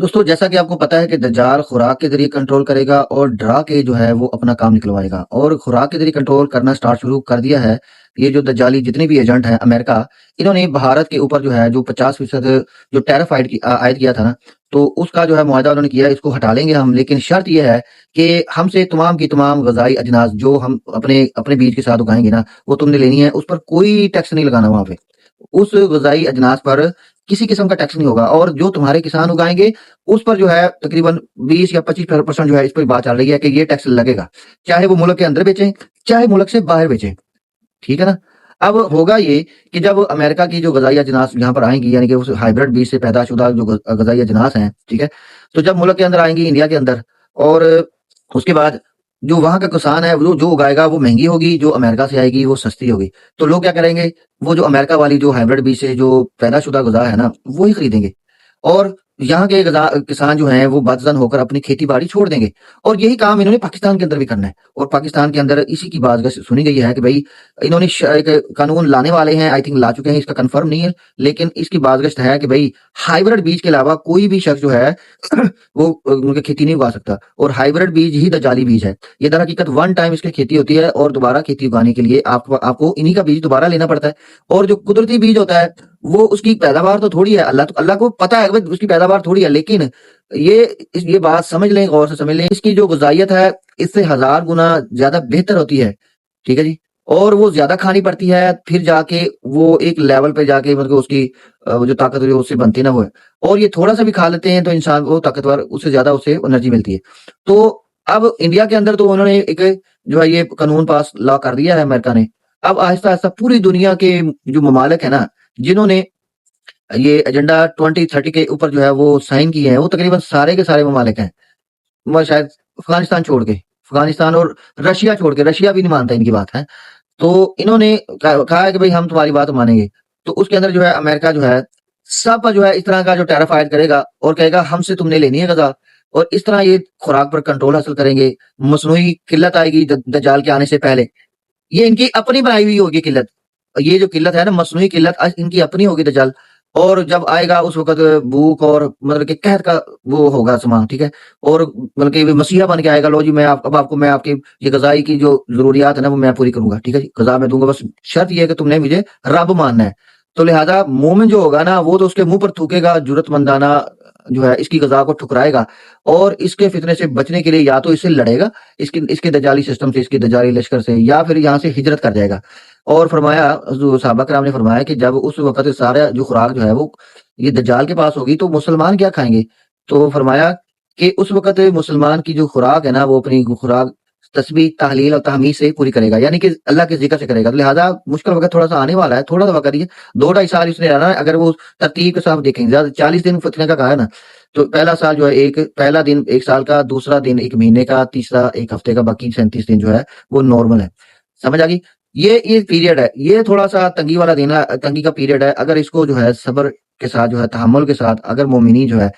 دوستو جیسا کہ آپ کو پتا ہے کہ دجال خوراک کے ذریعے کنٹرول کرے گا اور ڈرا کے جو ہے وہ اپنا کام نکلوائے گا، اور خوراک کے ذریعے کنٹرول کرنا سٹارٹ شروع کر دیا ہے۔ یہ جو دجالی جتنے بھی ایجنٹ ہیں امریکہ، انہوں نے بھارت کے اوپر جو ہے جو 50% جو ٹیرف عائد کیا تھا نا، تو اس کا جو ہے معاہدہ انہوں نے کیا، اس کو ہٹا لیں گے ہم، لیکن شرط یہ ہے کہ ہم سے تمام کی تمام غذائی اجناس جو ہم اپنے اپنے بیج کے ساتھ اگائیں گے نا، وہ تم نے لینی ہے، اس پر کوئی ٹیکس نہیں لگانا وہاں پہ، اس غذائی اجناس پر کسی قسم کا ٹیکس نہیں ہوگا، اور جو تمہارے کسان اگائیں گے اس پر جو ہے تقریباً 20 یا 25% جو ہے اس پر بات چل رہی ہے کہ یہ ٹیکس لگے گا، چاہے وہ ملک کے اندر بیچیں چاہے ملک سے باہر بیچیں، ٹھیک ہے نا۔ اب ہوگا یہ کہ جب امریکہ کی جو غذائی اجناس یہاں پر آئیں گی، یعنی کہ اس ہائیبرڈ بیج سے پیدا شدہ جو غذائی اجناس ہیں، ٹھیک ہے، تو جب ملک کے اندر آئیں گی، انڈیا کے اندر، اور اس کے بعد جو وہاں کا کسان ہے وہ جو اگائے گا وہ مہنگی ہوگی، جو امریکہ سے آئے گی وہ سستی ہوگی، تو لوگ کیا کریں گے، وہ جو امریکہ والی جو ہائیبرڈ بیج سے جو پیدا شدہ غذا ہے نا وہی خریدیں گے، اور یہاں کے کسان جو ہیں وہ بدزن ہو کر اپنی کھیتی باڑی چھوڑ دیں گے، اور یہی کام انہوں نے پاکستان کے اندر بھی کرنا ہے، اور پاکستان کے اندر اسی کی بات سنی گئی ہے کہ بھائی انہوں نے ایک قانون لانے والے ہیں، آئی تھنک لا چکے ہیں، اس کا کنفرم نہیں ہے، لیکن اس کی بازگشت ہے کہ بھائی ہائیبرڈ بیج کے علاوہ کوئی بھی شخص جو ہے وہ ان کی کھیتی نہیں اگا سکتا، اور ہائیبرڈ بیج ہی دجالی بیج ہے، یہ در حقیقت ون ٹائم اس کی کھیتی ہوتی ہے، اور دوبارہ کھیتی اگانے کے لیے آپ کو انہی کا بیج دوبارہ لینا پڑتا ہے، اور جو قدرتی بیج ہوتا ہے وہ اس کی پیداوار تو تھوڑی ہے، اللہ کو پتا ہے کہ اس کی پیداوار تھوڑی ہے، لیکن یہ بات سمجھ لیں، غور سے سمجھ لیں، اس کی جو غذائیت ہے اس سے 1000 گنا زیادہ بہتر ہوتی ہے، ٹھیک ہے جی، اور وہ زیادہ کھانی پڑتی ہے، پھر جا کے وہ ایک لیول پہ جا کے مطلب اس کی وہ جو طاقت اس سے بنتی نا وہ ہے، اور یہ تھوڑا سا بھی کھا لیتے ہیں تو انسان کو طاقتور اس سے زیادہ اسے انرجی ملتی ہے۔ تو اب انڈیا کے اندر تو انہوں نے ایک جو ہے یہ قانون پاس لا کر دیا ہے امریکہ نے، اب آہستہ آہستہ پوری دنیا کے جو ممالک ہیں نا جنہوں نے یہ ایجنڈا 2030 کے اوپر جو ہے وہ سائن کیے ہیں، وہ تقریباً سارے کے سارے ممالک ہیں، شاید افغانستان چھوڑ کے، افغانستان اور رشیا چھوڑ کے، رشیا بھی نہیں مانتا ان کی بات ہے، تو انہوں نے کہا ہے کہ بھئی ہم تمہاری بات مانیں گے، تو اس کے اندر جو ہے امریکہ جو ہے سب پر جو ہے اس طرح کا جو ٹیرف عائد کرے گا، اور کہے گا ہم سے تم نے لینی ہے غذا، اور اس طرح یہ خوراک پر کنٹرول حاصل کریں گے، مصنوعی قلت آئے گی دجال کے آنے سے پہلے، یہ ان کی اپنی بنائی ہوئی ہوگی قلت، یہ جو قلت ہے نا مصنوعی قلت ان کی اپنی ہوگی دجال، اور جب آئے گا اس وقت بھوک اور مطلب کہ قحط کا وہ ہوگا سامان، ٹھیک ہے، اور بلکہ مسیحا بن کے آئے گا، لو جی میں آپ کی یہ غذائی کی جو ضروریات ہے نا وہ میں پوری کروں گا، ٹھیک ہے جی، غذا میں دوں گا، بس شرط یہ ہے کہ تم نے مجھے رب ماننا ہے، تو لہذا مومن جو ہوگا نا وہ تو اس کے منہ پر تھوکے گا، جرت مندانہ جو ہے اس کی غذا کو ٹھکرائے گا، اور اس کے فتنے سے بچنے کے لیے یا تو اس سے لڑے گا، اس کے دجالی سسٹم سے، اس کے دجالی لشکر سے، یا پھر یہاں سے ہجرت کر جائے گا، اور فرمایا جو صحابہ کرام نے فرمایا کہ جب اس وقت سارا جو خوراک جو ہے وہ یہ دجال کے پاس ہوگی تو مسلمان کیا کھائیں گے، تو فرمایا کہ اس وقت مسلمان کی جو خوراک ہے نا وہ اپنی خوراک تسبیح تحلیل اور تحمید سے پوری کرے گا، یعنی کہ اللہ کے ذکر سے کرے گا، لہذا مشکل وقت تھوڑا سا آنے والا ہے، تھوڑا سا وقت یہ 2 ڈھائی سال اس نے رہنا ہے، اگر وہ ترتیب کے ساتھ دیکھیں گے 40 دن فتنے کا کہا ہے نا، تو پہلا سال جو ہے پہلا دن 1 سال کا، دوسرا دن 1 مہینے کا، تیسرا 1 ہفتے کا، باقی 37 دن جو ہے وہ نارمل ہے، سمجھ آ گئی، یہ پیریڈ ہے، یہ تھوڑا سا تنگی والا دن ہے، تنگی کا پیریڈ ہے، اگر اس کو جو ہے صبر کے ساتھ جو ہے تحمل کے ساتھ اگر مومنی جو ہے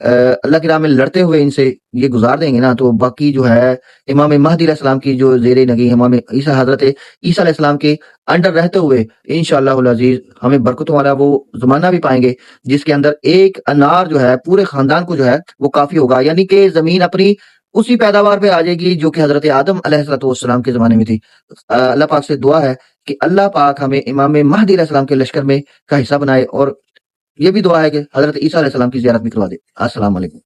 اللہ کی راہ میں لڑتے ہوئے ان سے یہ گزار دیں گے نا، تو باقی جو ہے امام مہدی علیہ السلام کی جو زیر نگی امام حضرت عیسیٰ علیہ السلام کے انڈر رہتے ہوئے انشاءاللہ العزیز ہمیں برکتوں والا وہ زمانہ بھی پائیں گے، جس کے اندر ایک انار جو ہے پورے خاندان کو جو ہے وہ کافی ہوگا، یعنی کہ زمین اپنی اسی پیداوار پہ آ جائے گی جو کہ حضرت آدم علیہ السلام کے زمانے میں تھی۔ اللہ پاک سے دعا ہے کہ اللہ پاک ہمیں امام مہدی علیہ السلام کے لشکر میں کا حصہ بنائے، اور یہ بھی دعا ہے کہ حضرت عیسیٰ علیہ السلام کی زیارت بھی کروا دے۔ السلام علیکم۔